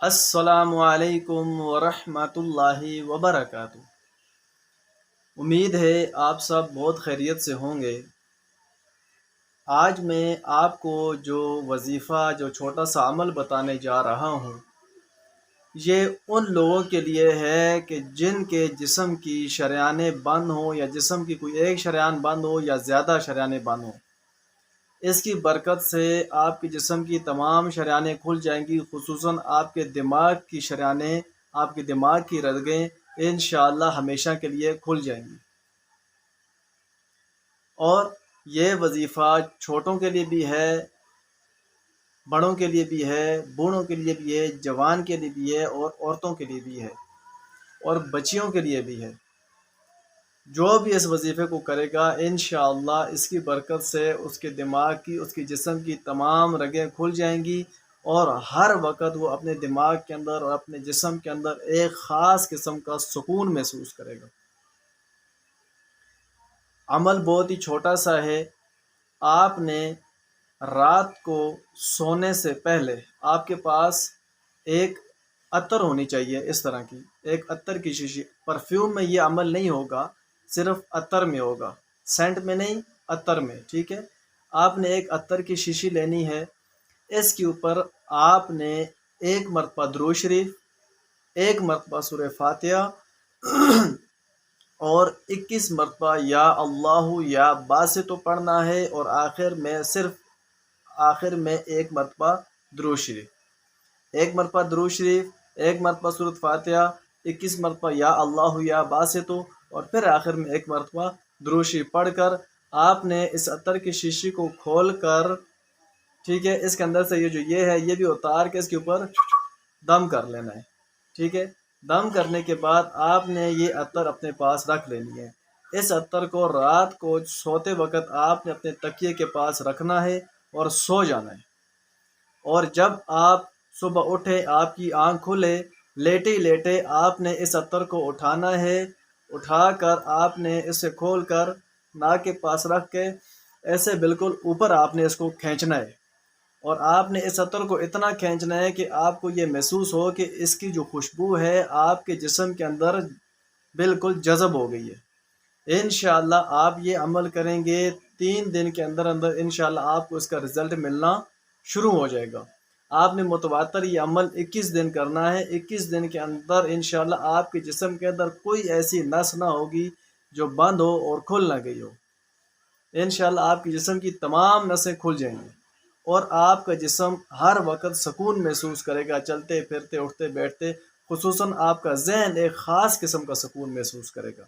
السلام علیکم ورحمۃ اللہ وبرکاتہ۔ امید ہے آپ سب بہت خیریت سے ہوں گے۔ آج میں آپ کو جو وظیفہ جو چھوٹا سا عمل بتانے جا رہا ہوں، یہ ان لوگوں کے لیے ہے کہ جن کے جسم کی شریانیں بند ہوں، یا جسم کی کوئی ایک شریان بند ہو یا زیادہ شریانیں بند ہوں۔ اس کی برکت سے آپ کے جسم کی تمام شریانیں کھل جائیں گی، خصوصاً آپ کے دماغ کی شریانیں، آپ کے دماغ کی رگیں انشاءاللہ ہمیشہ کے لیے کھل جائیں گی۔ اور یہ وظیفہ چھوٹوں کے لیے بھی ہے، بڑوں کے لیے بھی ہے، بوڑھوں کے لیے بھی ہے، جوان کے لیے بھی ہے، اور عورتوں کے لیے بھی ہے، اور بچیوں کے لیے بھی ہے۔ جو بھی اس وظیفے کو کرے گا انشاءاللہ اس کی برکت سے اس کے دماغ کی، اس کے جسم کی تمام رگیں کھل جائیں گی، اور ہر وقت وہ اپنے دماغ کے اندر اور اپنے جسم کے اندر ایک خاص قسم کا سکون محسوس کرے گا۔ عمل بہت ہی چھوٹا سا ہے۔ آپ نے رات کو سونے سے پہلے آپ کے پاس ایک عطر ہونی چاہیے، اس طرح کی ایک عطر کی شیشی۔ پرفیوم میں یہ عمل نہیں ہوگا، صرف عطر میں ہوگا، سینٹ میں نہیں، عطر میں، ٹھیک ہے۔ آپ نے ایک عطر کی شیشی لینی ہے۔ اس کے اوپر آپ نے ایک مرتبہ درود شریف، ایک مرتبہ سورہ فاتحہ اور 21 مرتبہ یا اللہ یا باسطو پڑھنا ہے، اور آخر میں ایک مرتبہ درود شریف، ایک مرتبہ درود شریف، ایک مرتبہ سورۃ فاتحہ، 21 مرتبہ یا اللہ یا باسطو، اور پھر آخر میں ایک مرتبہ درود شریف پڑھ کر آپ نے اس عطر کی شیشی کو کھول کر، ٹھیک ہے، اس کے اندر سے یہ ہے یہ بھی اتار کے اس کے اوپر دم کر لینا ہے، ٹھیک ہے۔ دم کرنے کے بعد آپ نے یہ عطر اپنے پاس رکھ لینی ہے۔ اس عطر کو رات کو سوتے وقت آپ نے اپنے تکیے کے پاس رکھنا ہے اور سو جانا ہے۔ اور جب آپ صبح اٹھے، آپ کی آنکھ کھلے، لیٹے لیٹے آپ نے اس عطر کو اٹھانا ہے، اٹھا کر آپ نے اسے کھول کر ناک کے پاس رکھ کے ایسے بالکل اوپر آپ نے اس کو کھینچنا ہے، اور آپ نے اس عطر کو اتنا کھینچنا ہے کہ آپ کو یہ محسوس ہو کہ اس کی جو خوشبو ہے آپ کے جسم کے اندر بالکل جذب ہو گئی ہے۔ انشاءاللہ آپ یہ عمل کریں گے، 3 دن کے اندر اندر انشاءاللہ آپ کو اس کا رزلٹ ملنا شروع ہو جائے گا۔ آپ نے متواتر یہ عمل 21 دن کرنا ہے۔ 21 دن کے اندر انشاءاللہ آپ کے جسم کے اندر کوئی ایسی نس نہ ہوگی جو بند ہو اور کھل نہ گئی ہو۔ انشاءاللہ آپ کے جسم کی تمام نسیں کھل جائیں گی، اور آپ کا جسم ہر وقت سکون محسوس کرے گا، چلتے پھرتے اٹھتے بیٹھتے، خصوصاً آپ کا ذہن ایک خاص قسم کا سکون محسوس کرے گا۔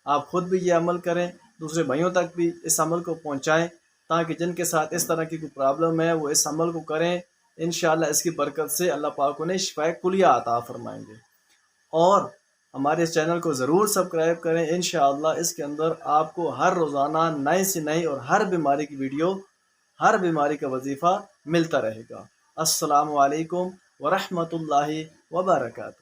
آپ خود بھی یہ عمل کریں، دوسرے بھائیوں تک بھی اس عمل کو پہنچائیں، تاکہ جن کے ساتھ اس طرح کی کوئی پرابلم ہے وہ اس عمل کو کریں۔ انشاءاللہ اس کی برکت سے اللہ پاک انہیں شفائے کلیہ عطا فرمائیں گے۔ اور ہمارے اس چینل کو ضرور سبسکرائب کریں۔ انشاءاللہ اس کے اندر آپ کو ہر روزانہ نئے سے نئی اور ہر بیماری کی ویڈیو، ہر بیماری کا وظیفہ ملتا رہے گا۔ السلام علیکم ورحمۃ اللہ وبرکاتہ۔